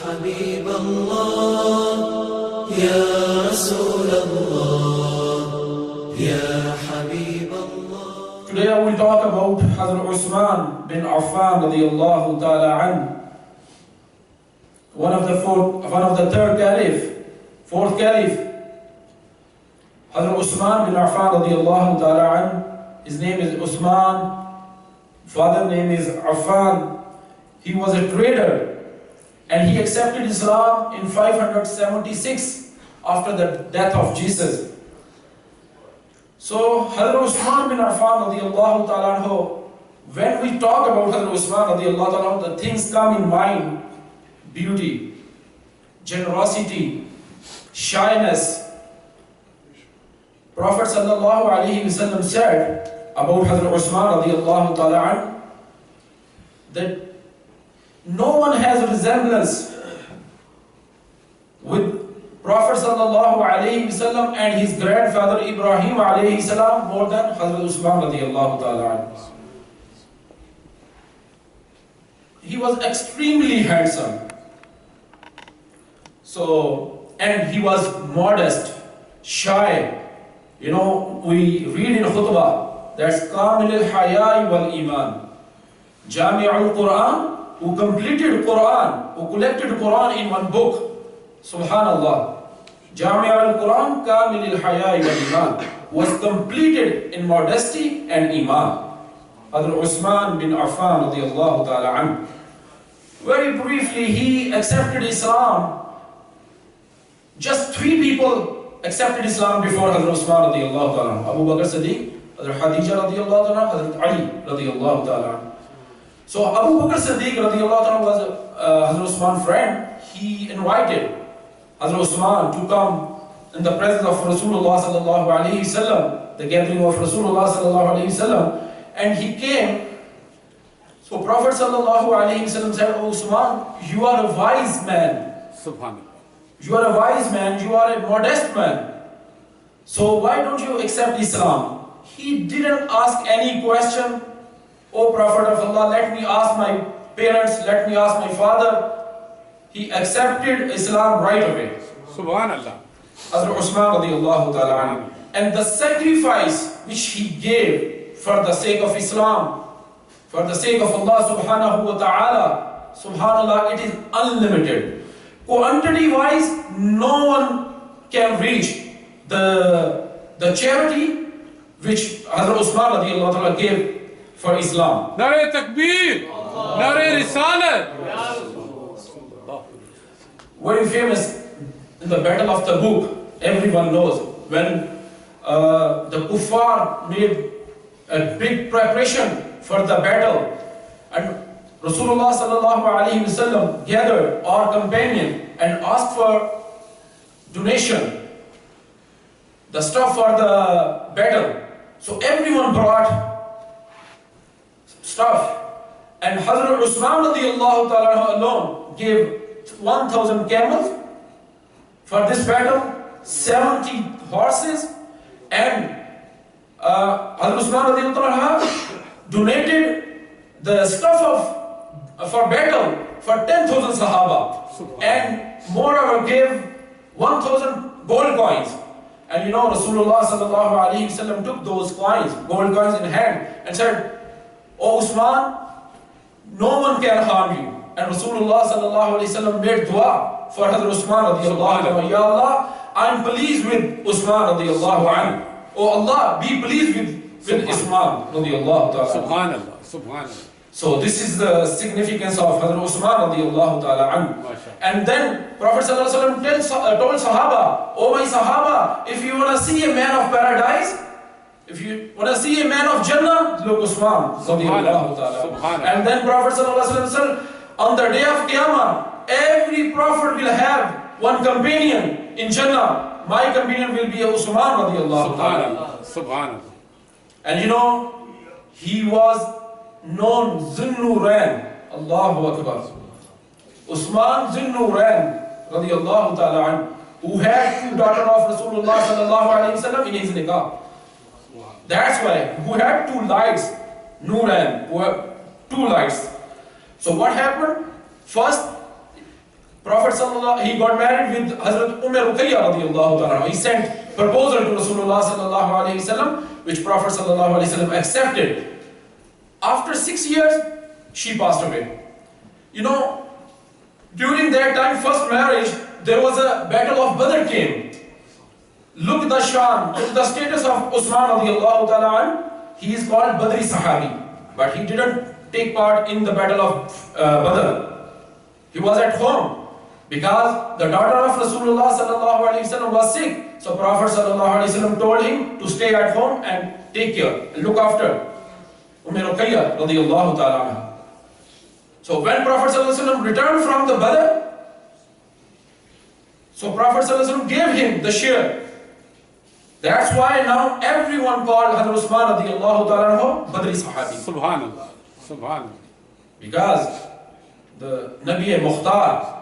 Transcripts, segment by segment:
حبيب الله يا رسول الله يا حبيب الله. Today I will talk about Hazrat Uthman bin Affan radiyallahu ta'ala an, one of the third caliph, fourth caliph. Hazrat Uthman bin Affan radiyallahu ta'ala an, his name is Uthman, father name is Affan. He was a trader and he accepted Islam in 576 after the death of Jesus. So Hazrat Uthman bin Affan radiyallahu ta'ala anhu, when we talk about Hazrat Uthman radiyallahu ta'ala anhu, the things come in mind: beauty, generosity, shyness. Prophet sallallahu alaihi wasallam said about Hazrat Uthman radiyallahu ta'ala anhu that no one has a resemblance with Prophet sallallahu alaihi wasallam and his grandfather Ibrahim alayhi salam more than Hazrat Uthman radiyallahu ta'ala anhu. He was extremely handsome. So, and he was modest, shy. You know, we read in khutbah, that's Kamil al-Hayai wal-Iman. Jami' al-Quran, who completed Quran, who collected Quran in one book. Subhanallah. Jami' al-Quran, Kamil al-Hayai wal-Iman, was completed in modesty and Iman. Adil Uthman bin Affan radiyallahu ta'ala anhu. Very briefly, he accepted Islam. Just 3 people accepted Islam before Hazrat Uthman radiyallahu ta'ala anhu. Abu Bakr Siddiq, Hazrat Khadija radiyallahu ta'ala anhu, Hazrat Ali radiyallahu ta'ala anhu. So Abu Bakr Siddiq radiyallahu ta'ala was Hazrat Uthman's friend. He invited Hazrat Uthman to come in the presence of Rasulullah sallallahu alayhi wasallam, the gathering of Rasulullah sallallahu alayhi wasallam, and he came. So Prophet sallallahu alayhi wasallam said, "Oh Uthman, you are a wise man. Subhanallah. You are a wise man, you are a modest man. So why don't you accept Islam?" He didn't ask any question. "Oh Prophet of Allah, let me ask my parents, let me ask my father." He accepted Islam right away. Subhanallah. Hazrat Uthman radiyallahu ta'ala anhu. And the sacrifice which he gave for the sake of Islam, for the sake of Allah subhanahu wa ta'ala, subhanallah, it is unlimited. Quantity wise, no one can reach the charity which Hazrat Uthman radiyallahu ta'ala gave for Islam. Nare Takbir, Nare Risalat. Very famous in the Battle of Tabuk, everyone knows, when the kuffar made a big preparation for the battle, and Rasulullah sallallahu alaihi wasallam gathered our companion and asked for donation, the stuff for the battle. So everyone brought stuff, and Hazrat Uthman radiyallahu ta'ala alone gave 1,000 camels for this battle, 70 horses, and Hazrat Uthman radiyallahu ta'ala donated the stuff for battle for 10,000 Sahaba, and moreover gave 1,000 gold coins. And you know, Rasulullah sallallahu alaihi wasallam took those coins, gold coins in hand, and said, "O Uthman, no one can harm you." And Rasulullah sallallahu alaihi wasallam made dua for Hazrat Uthman radiyallahu anhu. Ya Allah, I'm pleased with Uthman radiyallahu anhu. Oh Allah, be pleased with Uthman radiyallahu ta'ala. Subhanallah. Subhanallah. So this is the significance of Hazrat Uthman radiyallahu ta'ala anhu. And then Prophet sallallahu alaihi wasallam told Sahaba, "Oh my Sahaba, if you want to see a man of paradise, if you want to see a man of Jannah, look Uthman radiyallahu ta'ala." And then Prophet sallallahu alaihi wasallam said, on the day of Qiyamah, every prophet will have one companion in Jannah. My companion will be Uthman radiyallahu ta'ala. Subhanallah. And you know, he was known Zun-Nurayn. Allahu Akbar. Uthman Zun-Nurayn radiyallahu ta'ala anhu, who had 2 daughters of Rasulullah sallallahu alayhi wasallam in his nikah. That's why, who had 2 lights, Noor-UL-Haram, who had 2 lights. So what happened? First, Prophet sallallahu, he got married with Hazrat Ruqayya radiyallahu ta'ala. He sent proposal to Rasulullah sallallahu alayhi wasallam, which Prophet sallallahu alayhi wasallam accepted. After 6 years, she passed away. You know, during that time, first marriage, there was a battle of Badr came. Look at the shan, look at the status of Uthman radiyallahu ta'ala. He is called Badri Sahabi, but he didn't take part in the battle of Badr. He was at home because the daughter of Rasulullah sallallahu alaihi wasallam was sick. So Prophet sallallahu alaihi wasallam told him to stay at home and take care, and look after Ruqayya radiyallahu ta'ala. So when Prophet sallallahu alaihi wasallam returned from the Badr, so Prophet sallallahu alaihi wasallam gave him the share. That's why now everyone called Hazrat Uthman radiyallahu ta'ala Badri Sahabi. Subhanallah. Subhanallah. Because the Nabi Mukhtar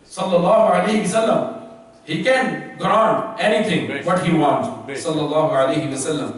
sallallahu alayhi wasallam, he can grant anything what he wants, sallallahu alayhi wasallam.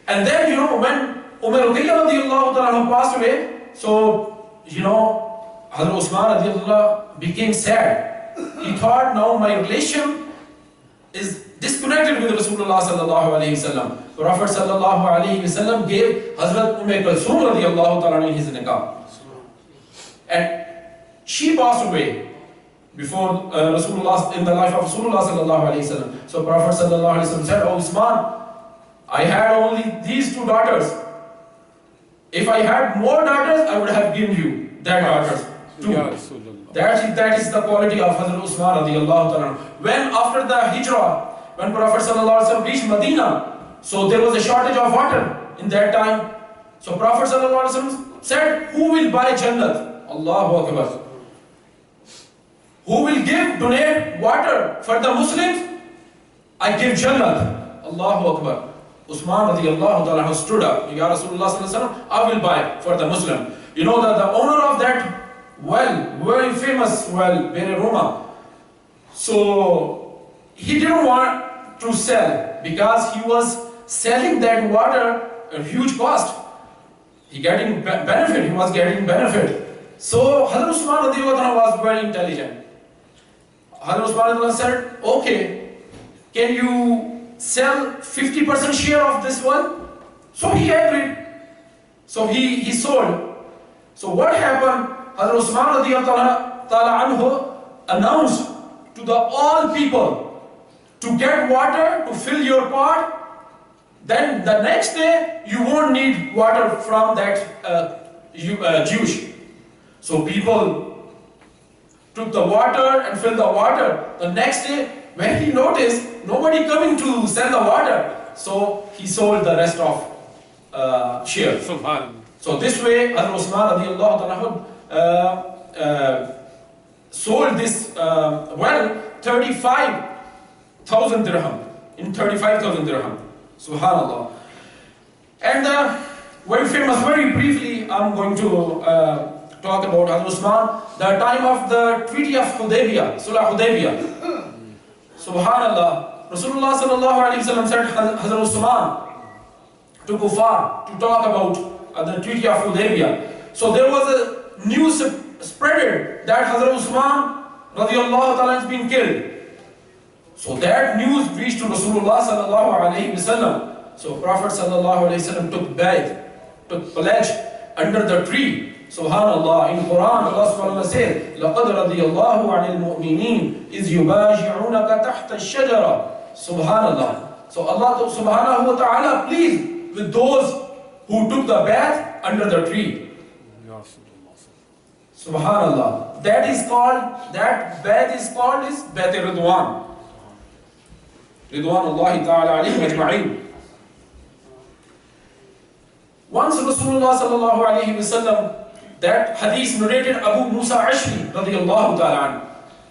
And then, you know, when Ruqayya radiyallahu ta'ala passed away, so, you know, Hazrat Uthman radiyallahu became sad. He thought, now my relation is disconnected with Rasulullah sallallahu alayhi wasallam. Prophet sallallahu alayhi wasallam gave Hazrat Kulthum radiyallahu ta'ala his nikah. And she passed away before Rasulullah, in the life of Rasulullah sallallahu alayhi wasallam. So Prophet sallallahu alayhi wasallam said, "Oh Uthman, I had only these 2 daughters. If I had more daughters, I would have given you that daughters too." That is the quality of Hazrat Uthman radiyallahu ta'ala. When after the hijrah, when Prophet sallallahu alaihi wasallam reached Medina, so there was a shortage of water in that time. So Prophet sallallahu alaihi wasallam said, "Who will buy Jannat?" Allahu Akbar. Who will donate water for the Muslims? I give Jannat. Allahu Akbar. Uthman radiyallahu ta'ala stood up. Ya Rasulullah sallallahu alaihi wasallam, I will buy for the Muslim. You know that the owner of that well, very famous well, Bere Roma. So he didn't want to sell because he was selling that water at a huge cost. He was getting benefit. So Hazrat Uthman radiyallahu anhu was very intelligent. Hazrat Uthman radiyallahu anhu said, "Okay, can you sell 50% share of this one?" So he agreed. So he sold. So what happened? Hazrat Uthman radiyallahu anhu announced to the all people to get water to fill your pot. Then the next day you won't need water from that Jewish. So people took the water and filled the water. The next day, when he noticed nobody coming to sell the water, so he sold the rest of share. So this way, Hazrat Uthman radiyallahu anhu sold this well 35,000 dirham. In 35,000 dirham. Subhanallah. And very famous, very briefly, I'm going to talk about Hazrat Uthman, the time of the Treaty of Hudaybiyah, Sulh Hudaybiyah. Subhanallah. Rasulullah sallallahu alaihi wasallam said Hazrat Uthman to Kufar to talk about the Treaty of Hudaybiyah. So there was a news spreaded that Hazrat Uthman radiyallahu ta'ala has been killed. So that news reached to Rasulullah sallallahu alayhi wasallam. So Prophet sallallahu alayhi wasallam took pledge under the tree. Subhanallah. In Quran, Allah subhanahu wa ta'ala says, لَقَدْ رَضِيَ اللَّهُ عَنِ الْمُؤْمِنِينَ إِذْ يُبَايِعُونَكَ تَحْتَ الشَّجَرَةِ. Subhanallah. So Allah subhanahu wa ta'ala pleased with those who took the bath under the tree. Subhanallah. That bath is called Bath Ridwan. Ridwanullahi ta'ala alayhim ajma'in. Once Rasulullah sallallahu alayhi wasallam, that hadith narrated Abu Musa Ashri radiyallahu ta'ala anhu.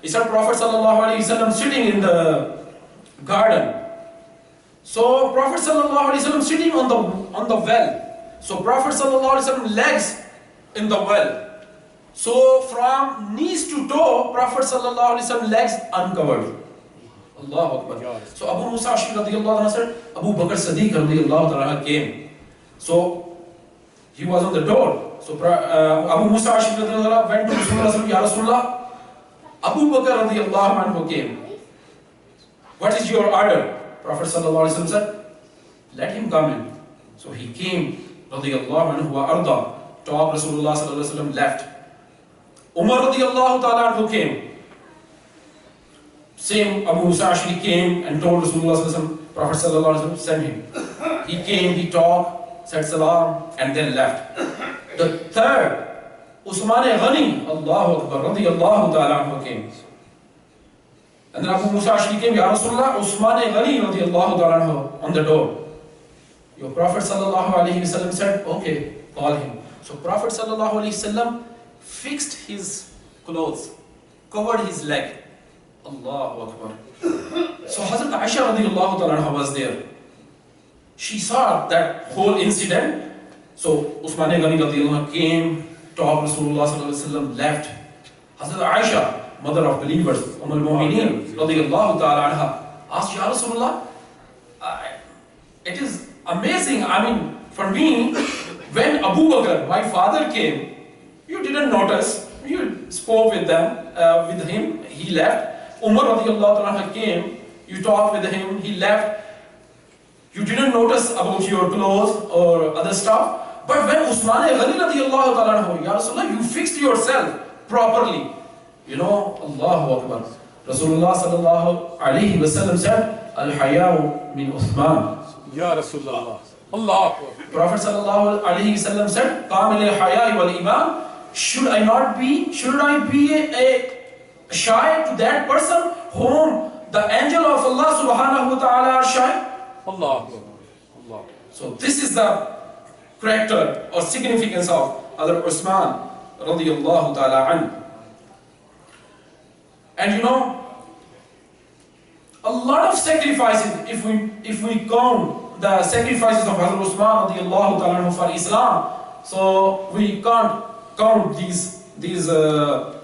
He said Prophet sallallahu alayhi wasallam sitting in the garden. So Prophet sallallahu alayhi wasallam sitting on the well. So Prophet sallallahu alayhi wasallam legs in the well. So from knees to toe, Prophet sallallahu alayhi wasallam legs uncovered. Allahu Akbar. So Abu Musa Ashri radiyallahu anhu said, Abu Bakr Siddiq radiyallahu anhu came. So he was on the door. So Abu Musa Ashri radiyallahu anhu went to Rasulullah, Ya Rasulullah, Abu Bakr radiallahu anhu came. What is your order? Prophet sallallahu alaihi wasallam said, let him come in. So he came, radiallahu anhu wa arda, talked, Rasulullah sallallahu alaihi wasallam left. Umar radiallahu ta'ala anhu came. Same Abu Musa Ashri came and told Rasulullah sallallahu alaihi wasallam, Prophet sallallahu alaihi wasallam sent him. He came, he talked, said salam, and then left. The third, Uthman Ghani, Allahu Akbar, radiallahu ta'ala anhu came. And then Abu Musa Ashri came, Ya Rasulullah, Uthman Ghani, radiallahu ta'ala anhu, on the door. Your Prophet sallallahu alaihi wasallam said, okay, call him. So Prophet sallallahu alaihi wasallam fixed his clothes, covered his leg. Allahu Akbar. So Hazrat Aisha radiallahu ta'ala anha was there. She saw that whole incident. So Uthman Ghani radiallahu anhu came, talked Rasulullah sallallahu alaihi wasallam, left. Hazrat Aisha, mother of believers, al-Mu'mineen radiallahu ta'ala anha, asked, Ya Rasulullah, it is amazing. I mean, for me, when Abu Bakr, my father, came, you didn't notice. You spoke with him. He left. Umar radiallahu ta'ala came. You talked with him. He left. You didn't notice about your clothes or other stuff. But when Uthman Ghani radiallahu ta'ala, Ya Rasulullah, you fixed yourself properly. You know, Allahu Akbar. Rasulullah sallallahu alayhi wa sallam said, Al-Haya'u min Uthman. Ya Rasulullah. Allah. Prophet sallallahu alayhi wa sallam said, Kamil al-Haya'i wal-Iman. Should I be a shy to that person whom the angel of Allah subhanahu wa ta'ala are shy? Allah. Allah. So this is the character or significance of Hazrat Uthman radiyallahu ta'ala anhu. And you know, a lot of sacrifices, if we count the sacrifices of Hazrat Uthman radiyallahu ta'ala anhu for Islam, so we can't count these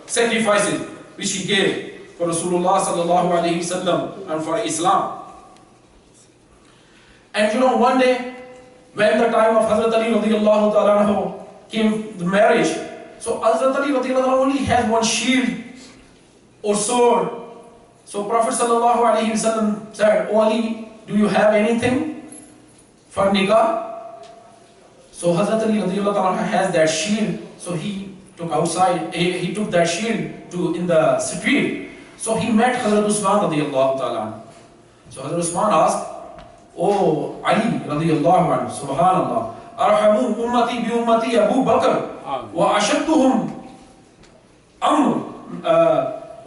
sacrifices which he gave for Rasulullah sallallahu alaihi wasallam and for Islam. And you know, one day when the time of Hazrat Ali radiyallahu ta'ala anhu came the marriage, so Hazrat Ali radiyallahu anhu only has one shield or sword. So Prophet sallallahu alaihi wasallam said, "O Ali, do you have anything for nikah?" So Hazrat Ali radiyallahu ta'ala has that shield. So he took outside, he took that shield to in the street. So he met Hazrat Uthman radiyallahu ta'ala. So Hazrat Uthman asked, "Oh Ali radiyallahu anhu, subhanallah, arhamu ummati bi ummati Abu Bakr wa ashadduhum amr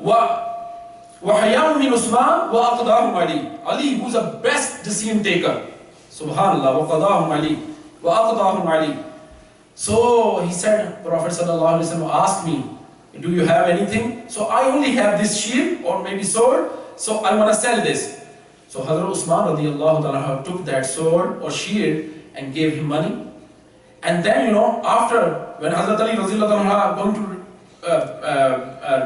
wa hayam min Uthman wa aqdahum Ali." Ali, who's the best decision taker, subhanallah, wa qadahum Ali wa aqdahum Ali. So he said, Prophet sallallahu alaihi wasallam asked me, "Do you have anything?" So I only have this shield or maybe sword, so I want to sell this. So Hazrat Uthman radiyallahu ta'ala took that sword or shield and gave him money. And then, you know, after when Hazrat Ali radiyallahu ta'ala going to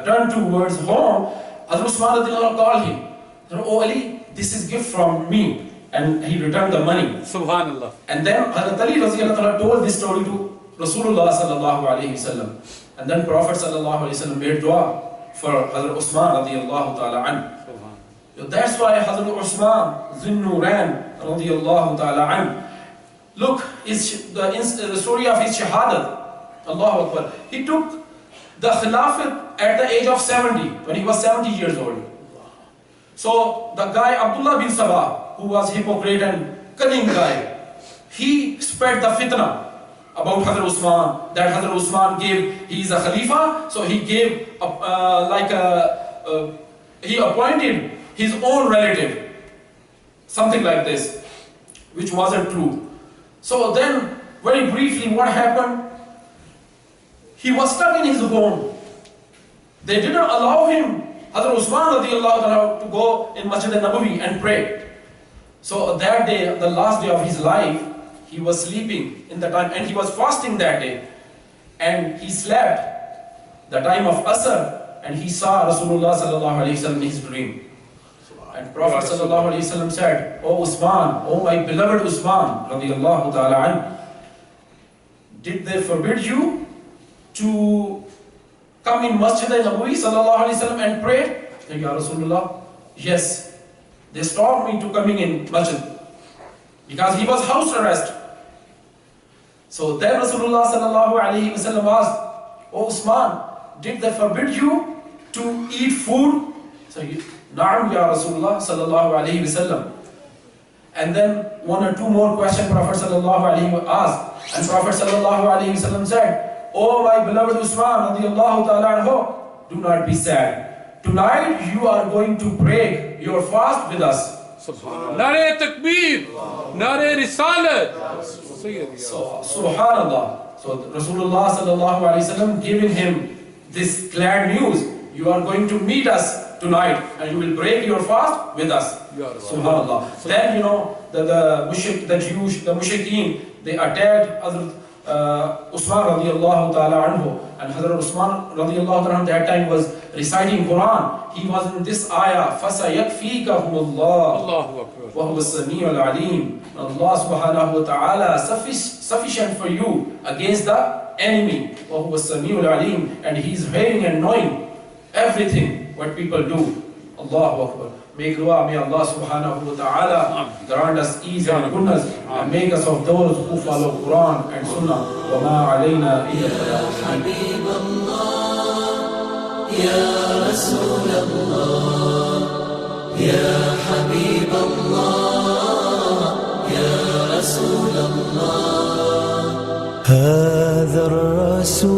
turn towards home, Hazrat Uthman radiyallahu called him. "Oh Ali, this is gift from me." And he returned the money. Subhanallah. And then Hazrat Ali radiyallahu ta'ala told this story to Rasulullah sallallahu alayhi wasallam. And then Prophet sallallahu alayhi wasallam made dua for Hazrat Uthman radiyallahu ta'ala anhu. That's why Hazrat Uthman Zin-Nuran radiyallahu ta'ala anhu. Look, the story of his shahadat. Allahu Akbar. He took the khilafat at the age of 70, when he was 70 years old. So the guy Abdullah bin Sabah, who was hypocrite and cunning guy, he spread the fitna about Hazrat Uthman, that Hazrat Uthman he is a khalifa, so he gave he appointed his own relative, something like this, which wasn't true. So then, very briefly, what happened? He was stuck in his home. They didn't allow him, Hazrat Uthman radiyallahu anhu, to go in Masjid al-Nabawi and pray. So that day, the last day of his life, he was sleeping in the time, and he was fasting that day. And he slept the time of Asr, and he saw Rasulullah sallallahu alayhi wasallam in his dream. And Prophet sallallahu alayhi wasallam said, "O Uthman, O my beloved Uthman radiyallahu ta'ala anhu, did they forbid you to come in Masjid Nabawi sallallahu alaihi wasallam and pray? Ya Rasulullah, yes. They stopped me to coming in Masjid because he was house arrest. So then Rasulullah sallallahu alaihi wasallam asked, "Oh Uthman, did they forbid you to eat food?" So, "Na'am ya Rasulullah sallallahu alaihi wasallam." And then one or two more questions Prophet sallallahu alaihi wasallam asked, and Prophet sallallahu alaihi wasallam said, "Oh my beloved Uthman radiyallahu ta'ala anhu, do not be sad. Tonight you are going to break your fast with us." Nare takbir, nare risalat. So, subhanallah. So Rasulullah sallallahu alaihi wasallam giving him this glad news: you are going to meet us tonight and you will break your fast with us. Subhanallah. Then the mushrikeen, they attacked Hazrat Uthman radiallahu ta'ala anhu, and Hazrat Uthman radiallahu ta'ala anhu that time was reciting Quran. He was in this ayah, فَسَيَكْفِيكَهُمُ اللَّهُ Allahu Akbar. وَهُوَ السَّمِيعُ الْعَلِيمُ. Allah subhanahu wa ta'ala sufficient for you against the enemy. وَهُوَ السَّمِيعُ الْعَلِيمُ. And He is hearing and knowing everything what people do. Allahu Akbar. Make dua, may Allah subhanahu wa ta'ala grant us ease and goodness and make us of those who follow Quran and Sunnah. وَمَا عَلَيْنَا إِلَّا حبيب الله يا رسول الله يا حبيب الله يا رسول الله هذا الرسول